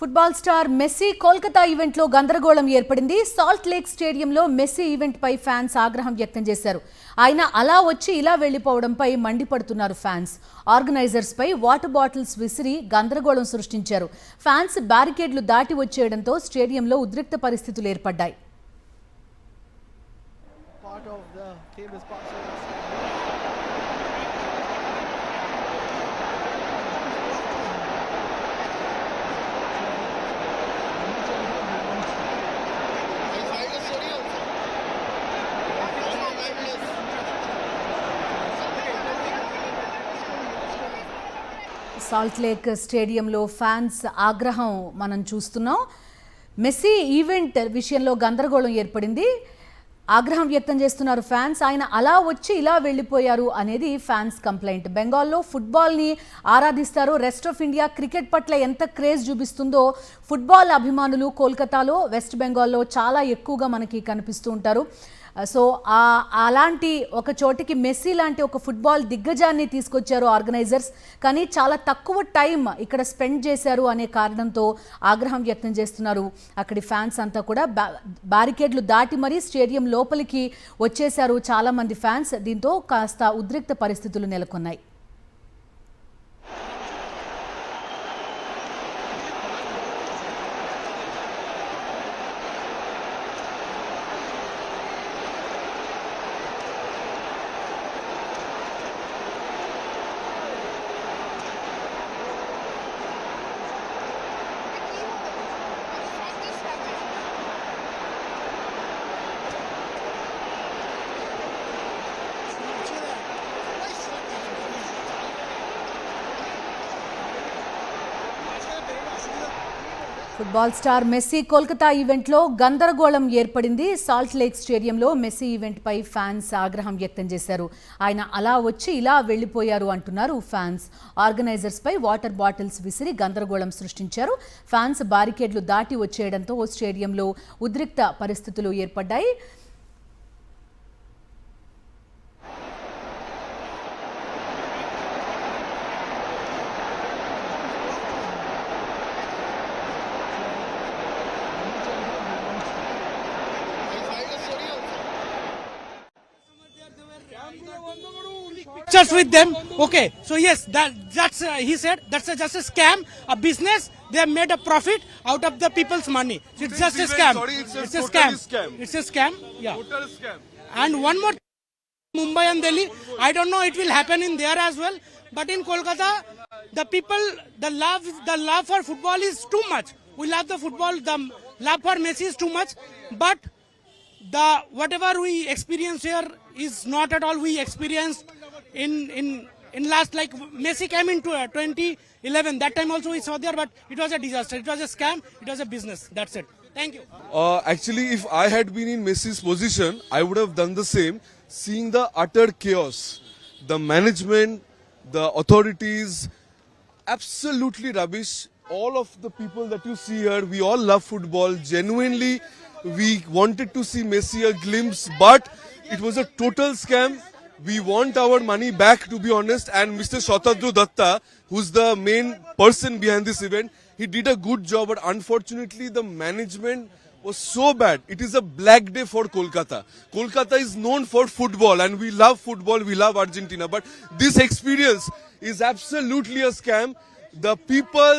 Football star Messi Kolkata event లో గందరగోళం ఏర్పడింది. సాల్ట్ లేక్ స్టేడియంలో మెస్సీ ఈవెంట్ పై ఫ్యాన్స్ ఆగ్రహం వ్యక్తం చేశారు. ఆయన అలా వచ్చి ఇలా వెళ్లిపోవడంపై మండిపడుతున్నారు ఫ్యాన్స్. ఆర్గనైజర్స్ పై వాటర్ బాటిల్స్ విసిరి గందరగోళం సృష్టించారు. ఫ్యాన్స్ బ్యారికేడ్లు దాటి వచ్చేయడంతో స్టేడియంలో ఉద్రిక్త పరిస్థితులు ఏర్పడ్డాయి. సాల్ట్ లేక్ స్టేడియంలో ఫ్యాన్స్ ఆగ్రహం మనం చూస్తున్నాం. మెస్సీ ఈవెంట్ విషయంలో గందరగోళం ఏర్పడింది. ఆగ్రహం వ్యక్తం చేస్తున్నారు ఫ్యాన్స్. ఆయన అలా వచ్చి ఇలా వెళ్ళిపోయారు అనేది ఫ్యాన్స్ కంప్లైంట్. బెంగాల్లో ఫుట్బాల్ని ఆరాధిస్తారు. రెస్ట్ ఆఫ్ ఇండియా క్రికెట్ పట్ల ఎంత క్రేజ్ చూపిస్తుందో ఫుట్బాల్ అభిమానులు కోల్కతాలో, వెస్ట్ బెంగాల్లో చాలా ఎక్కువగా మనకి కనిపిస్తూ ఉంటారు. సో అలాంటి ఒక చోటికి మెస్సీ లాంటి ఒక ఫుట్బాల్ దిగ్గజాన్ని తీసుకొచ్చారు ఆర్గనైజర్స్. కానీ చాలా తక్కువ టైం ఇక్కడ స్పెండ్ చేశారు అనే కారణంతో ఆగ్రహం వ్యక్తం చేస్తున్నారు అక్కడి ఫ్యాన్స్ అంతా కూడా. బ్యారికేడ్లు దాటి మరీ స్టేడియం లోపలికి వచ్చేశారు చాలా మంది ఫ్యాన్స్. దీంతో కాస్త ఉద్రిక్త పరిస్థితులు నెలకొన్నాయి. ఫుట్బాల్ స్టార్ మెస్సీ కోల్కతా ఈవెంట్లో గందరగోళం ఏర్పడింది. సాల్ట్ లేక్ స్టేడియంలో మెస్సీ ఈవెంట్ పై ఫ్యాన్స్ ఆగ్రహం వ్యక్తం చేశారు. ఆయన అలా వచ్చి ఇలా వెళ్లిపోయారు అంటున్నారు ఫ్యాన్స్. ఆర్గనైజర్స్ పై వాటర్ బాటిల్స్ విసిరి గందరగోళం సృష్టించారు. ఫ్యాన్స్ బారికేడ్లు దాటి వచ్చేయడంతో స్టేడియంలో ఉద్రిక్త పరిస్థితులు ఏర్పడ్డాయి. Pictures with them. Okay, so yes, that's he said that's just a scam, a business. They have made a profit out of the people's money. So it's just a scam. Sorry, it's a scam. It's a scam. Yeah. Total scam. And one more, Mumbai and Delhi. I don't know it will happen in there as well, but in Kolkata, the people, the love for football is too much. We love the football. The love for Messi is too much, but the whatever we experience here is not at all we experienced in last, like Messi came into 2011. That time also we saw there, but it was a disaster. It was a scam. It was a business. That's it. Thank you. Actually, if I had been in Messi's position, I would have done the same. Seeing the utter chaos, the management, the authorities, absolutely rubbish. All of the people that you see here, we all love football. Genuinely, we wanted to see Messi a glimpse, but it was a total scam. We want our money back, to be honest. And Mr. Shatadru Datta, who's the main person behind this event, he did a good job. But unfortunately, the management was so bad. It is a black day for Kolkata. Kolkata is known for football, and we love football. We love Argentina. But this experience is absolutely a scam. The people,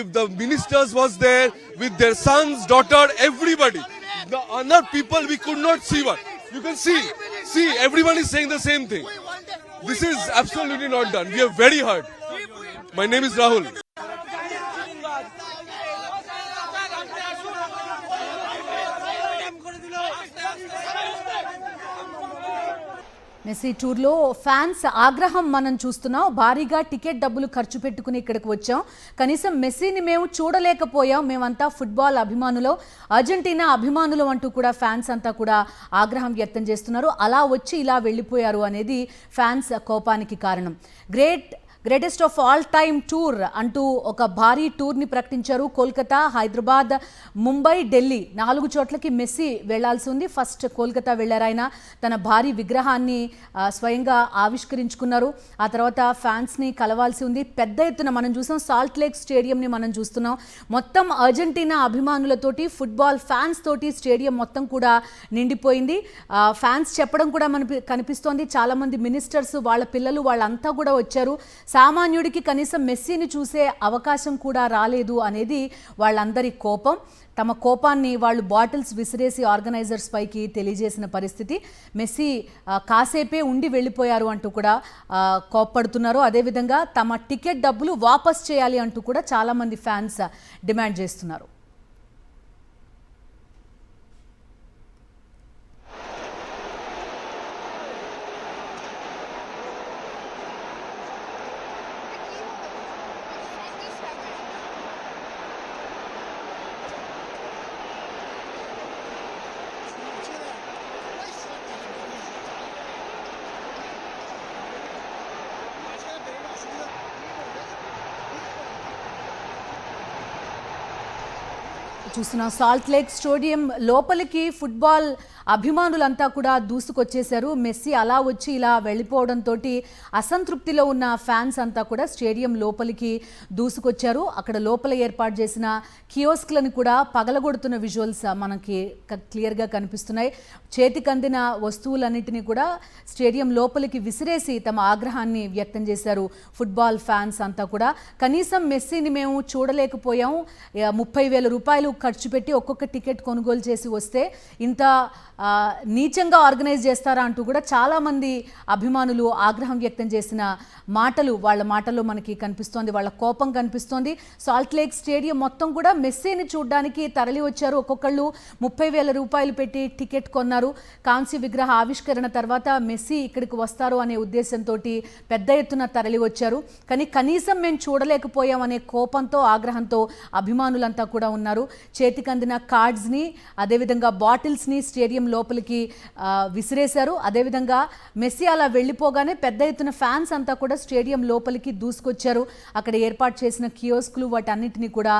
if the ministers was there with their sons, daughter, everybody. The other people we could not see one. You can see, everyone is saying the same thing. This is absolutely not done. We are very hurt. My name is Rahul. Messi టూర్లో fans ఆగ్రహం మనం చూస్తున్నాం. భారీగా ticket డబ్బులు ఖర్చు పెట్టుకుని ఇక్కడికి వచ్చాం, కనీసం మెస్సీని మేము చూడలేకపోయాం, మేమంతా ఫుట్బాల్ అభిమానులు, అర్జెంటీనా అభిమానులు అంటూ కూడా ఫ్యాన్స్ అంతా కూడా ఆగ్రహం వ్యక్తం చేస్తున్నారు. అలా వచ్చి ఇలా వెళ్ళిపోయారు అనేది ఫ్యాన్స్ కోపానికి కారణం. Great greatest of all time tour అంటూ ఒక భారీ టూర్ని ప్రకటించారు. కోల్కతా, హైదరాబాద్, ముంబై, ఢిల్లీ 4 చోట్లకి మెస్సీ వెళ్లాల్సి ఉంది. ఫస్ట్ కోల్కతా వెళ్లారు. ఆయన తన భారీ విగ్రహాన్ని స్వయంగా ఆవిష్కరించుకున్నారు. ఆ తర్వాత ఫ్యాన్స్ని కలవాల్సి ఉంది. పెద్ద ఎత్తున మనం చూసాం, సాల్ట్ లేక్ స్టేడియంని మనం చూస్తున్నాం. మొత్తం అర్జెంటీనా అభిమానులతోటి, ఫుట్బాల్ ఫ్యాన్స్ తోటి స్టేడియం మొత్తం కూడా నిండిపోయింది. ఫ్యాన్స్ చెప్పడం కూడా మనకి కనిపిస్తోంది. చాలామంది మినిస్టర్స్, వాళ్ళ పిల్లలు, వాళ్ళంతా కూడా వచ్చారు. సామాన్యుడికి కనీసం మెస్సీని చూసే అవకాశం కూడా రాలేదు అనేది వాళ్ళందరి కోపం. తమ కోపాన్ని వాళ్ళు బాటిల్స్ విసిరేసి ఆర్గనైజర్స్ పైకి తెలియజేసిన పరిస్థితి. మెస్సీ కాసేపే ఉండి వెళ్ళిపోయారు అంటూ కూడా కోప్పడుతున్నారు. అదేవిధంగా తమ టికెట్ డబ్బులు వాపస్ చేయాలి అంటూ కూడా చాలామంది ఫ్యాన్స్ డిమాండ్ చేస్తున్నారు. చూస్తున్న సాల్ట్ లేక్ స్టేడియం లోపలికి ఫుట్బాల్ అభిమానులంతా కూడా దూసుకొచ్చేశారు. మెస్సీ అలా వచ్చి ఇలా వెళ్ళిపోవడంతో అసంతృప్తిలో ఉన్న ఫ్యాన్స్ అంతా కూడా స్టేడియం లోపలికి దూసుకొచ్చారు. అక్కడ లోపల ఏర్పాటు చేసిన కియోస్క్లను కూడా పగలగొడుతున్న విజువల్స్ మనకి క్లియర్గా కనిపిస్తున్నాయి. చేతికి అందిన వస్తువులన్నింటినీ కూడా స్టేడియం లోపలికి విసిరేసి తమ ఆగ్రహాన్ని వ్యక్తం చేశారు ఫుట్బాల్ ఫ్యాన్స్ అంతా కూడా. కనీసం మెస్సీని మేము చూడలేకపోయాం, 30,000 రూపాయలు ఖర్చు పెట్టి ఒక్కొక్క టికెట్ కొనుగోలు చేసి వస్తే ఇంత నీచంగా ఆర్గనైజ్ చేస్తారా అంటూ కూడా చాలామంది అభిమానులు ఆగ్రహం వ్యక్తం చేసిన మాటలు వాళ్ళ మాటల్లో మనకి కనిపిస్తోంది. వాళ్ళ కోపం కనిపిస్తోంది. సాల్ట్ లేక్ స్టేడియం మొత్తం కూడా మెస్సీని చూడడానికి తరలి వచ్చారు. ఒక్కొక్కళ్ళు 30,000 రూపాయలు పెట్టి టికెట్ కొన్నారు. కాంస్య విగ్రహ ఆవిష్కరణ తర్వాత మెస్సీ ఇక్కడికి వస్తారు అనే ఉద్దేశంతో పెద్ద ఎత్తున తరలి వచ్చారు. కానీ కనీసం మేము చూడలేకపోయాం అనే కోపంతో, ఆగ్రహంతో అభిమానులంతా కూడా ఉన్నారు. చేతికి అందిన కార్డ్స్ని, అదేవిధంగా బాటిల్స్ని స్టేడియం లోపలికి విసిరేశారు. అదేవిధంగా మెస్సీ అలా వెళ్ళిపోగానే పెద్ద ఎత్తున ఫ్యాన్స్ అంతా కూడా స్టేడియం లోపలికి దూసుకొచ్చారు. అక్కడ ఏర్పాటు చేసిన కియోస్క్లు వాటన్నిటిని కూడా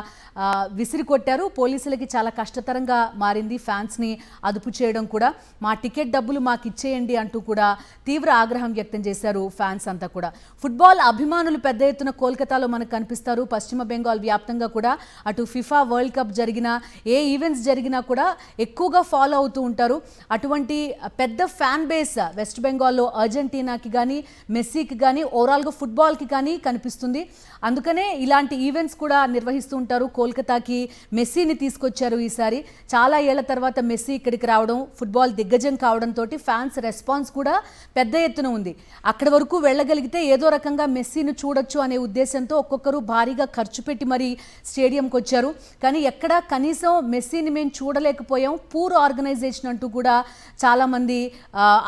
విసిరి కొట్టారు. పోలీసులకి చాలా కష్టతరంగా మారింది ఫ్యాన్స్ని అదుపు చేయడం కూడా. మా టికెట్ డబ్బులు మాకు ఇచ్చేయండి అంటూ కూడా తీవ్ర ఆగ్రహం వ్యక్తం చేశారు ఫ్యాన్స్ అంతా కూడా. ఫుట్బాల్ అభిమానులు పెద్ద ఎత్తున కోల్కతాలో మనకు కనిపిస్తారు. పశ్చిమ బెంగాల్ వ్యాప్తంగా కూడా అటు ఫిఫా వరల్డ్ కప్ జరిగినా, ఏ ఈవెంట్స్ జరిగినా కూడా ఎక్కువగా ఫాలో అవుతూ ఉంటారు. అటువంటి పెద్ద ఫ్యాన్ బేస్ వెస్ట్ బెంగాల్లో అర్జెంటీనాకి కానీ, మెస్సీకి కానీ, ఓవరాల్గా ఫుట్బాల్కి కానీ కనిపిస్తుంది. అందుకనే ఇలాంటి ఈవెంట్స్ కూడా నిర్వహిస్తూ ఉంటారు. కోల్కతాకి మెస్సీని తీసుకొచ్చారు ఈసారి. చాలా ఏళ్ల తర్వాత మెస్సీ ఇక్కడికి రావడం, ఫుట్బాల్ దిగ్గజం కావడంతో ఫ్యాన్స్ రెస్పాన్స్ కూడా పెద్ద ఎత్తున ఉంది. అక్కడి వరకు వెళ్ళగలిగితే ఏదో రకంగా మెస్సీని చూడొచ్చు అనే ఉద్దేశంతో ఒక్కొక్కరు భారీగా ఖర్చు పెట్టి మరీ స్టేడియంకి వచ్చారు. కానీ ఎక్కడా కనీసం మెస్సీని మేము చూడలేకపోయాం, పూర్ ఆర్గనైజేషన్ అంటూ కూడా చాలామంది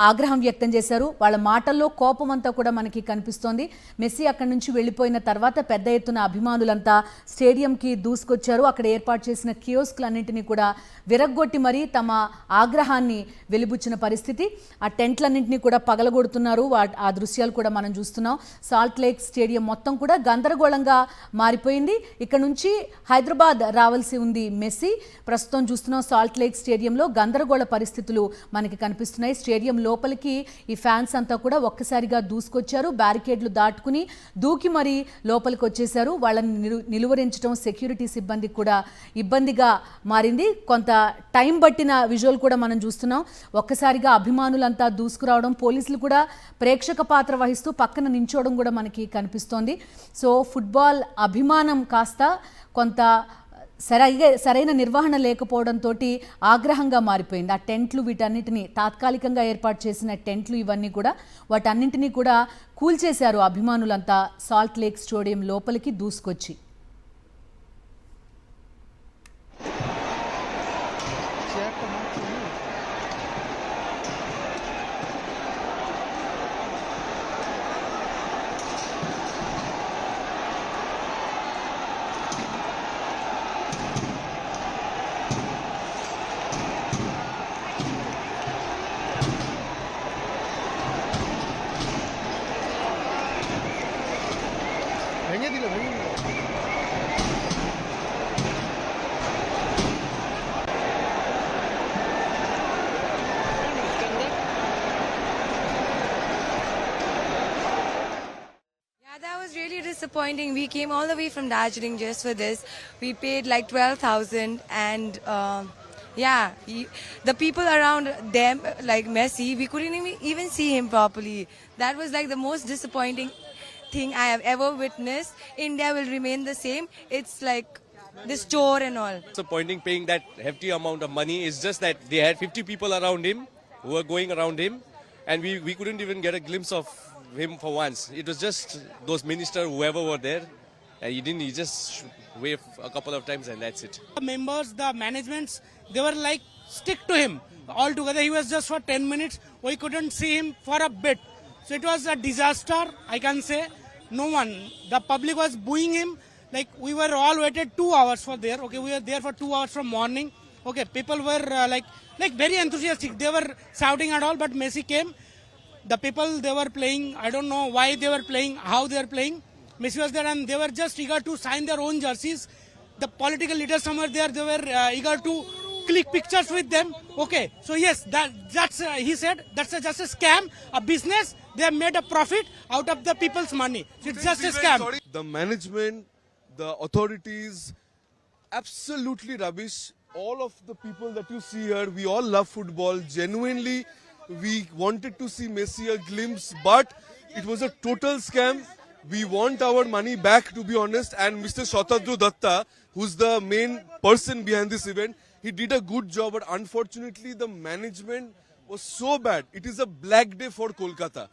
ఆగ్రహం వ్యక్తం చేశారు. వాళ్ళ మాటల్లో కోపం అంతా కూడా మనకి కనిపిస్తోంది. మెస్సీ అక్కడి నుంచి వెళ్ళిపోయిన తర్వాత పెద్ద ఎత్తున అభిమానులంతా స్టేడియంకి దూసుకొచ్చారు. అక్కడ ఏర్పాటు చేసిన కియోస్క్లన్నింటినీ కూడా విరగ్గొట్టి మరీ తమ ఆగ్రహాన్ని వెలిబుచ్చిన పరిస్థితి. ఆ టెంట్లన్నింటినీ కూడా పగలగొడుతున్నారు. ఆ దృశ్యాలు కూడా మనం చూస్తున్నాం. సాల్ట్ లేక్ స్టేడియం మొత్తం కూడా గందరగోళంగా మారిపోయింది. ఇక్కడ నుంచి హైదరాబాద్ రావాల్సి ఉంది మెస్సీ. ప్రస్తుతం చూస్తున్నాం సాల్ట్ లేక్ స్టేడియంలో గందరగోళ పరిస్థితులు మనకి కనిపిస్తున్నాయి. స్టేడియం లోపలికి ఈ ఫ్యాన్స్ అంతా కూడా ఒక్కసారిగా దూసుకొచ్చారు. బ్యారికేడ్లు దాటుకుని దూకి మరీ లోపలికి వచ్చేశారు. వాళ్ళని నిలువరించడం సెక్యూరిటీ సిబ్బందికి కూడా ఇబ్బందిగా మారింది. కొంత టైం పట్టిన విజువల్ కూడా మనం చూస్తున్నాం. ఒక్కసారిగా అభిమానులంతా దూసుకురావడం, పోలీసులు కూడా ప్రేక్షక పాత్ర వహిస్తూ పక్కన నించోవడం కూడా మనకి కనిపిస్తోంది. సో ఫుట్బాల్ అభిమానం కాస్త కొంత సరైన నిర్వహణ లేకపోవడంతో ఆగ్రహంగా మారిపోయింది. ఆ టెంట్లు, వీటన్నిటిని తాత్కాలికంగా ఏర్పాటు చేసిన టెంట్లు, ఇవన్నీ కూడా వాటన్నింటినీ కూడా కూల్చేశారు అభిమానులంతా సాల్ట్ లేక్ స్టేడియం లోపలికి దూసుకొచ్చి. disappointing. We came all the way from Darjeeling just for this. We paid like 12,000 and the people around them, like Messi, we couldn't even see him properly. That was like the most disappointing thing I have ever witnessed. India will remain the same. It's like this chore and all. Disappointing paying that hefty amount of money. It's just that they had 50 people around him who were going around him, and we couldn't even get a glimpse of him for once. It was just those ministers, whoever were there, and he just waved a couple of times and that's it. The members, the managements, they were like stick to him altogether. He was just for 10 minutes. We couldn't see him for a bit. So it was a disaster, I can say. No one, the public was booing him. Like we were all waited 2 hours for there. Okay, we were there for 2 hours from morning. Okay, people were like very enthusiastic. They were shouting and all, but Messi came. The people, they were playing. I don't know why they were playing, how they were playing. Messi was there and they were just eager to sign their own jerseys. The political leaders somewhere there, they were eager to click pictures with them. Okay, so yes, that's he said that's just a scam, a business. They have made a profit out of the people's money. So it's just a scam. The management, the authorities, absolutely rubbish. All of the people that you see here, we all love football. Genuinely, we wanted to see Messi a glimpse, but it was a total scam. We want our money back, to be honest. And Mr. Shatadru Datta, who's the main person behind this event, he did a good job, but unfortunately the management was so bad. It is a black day for Kolkata.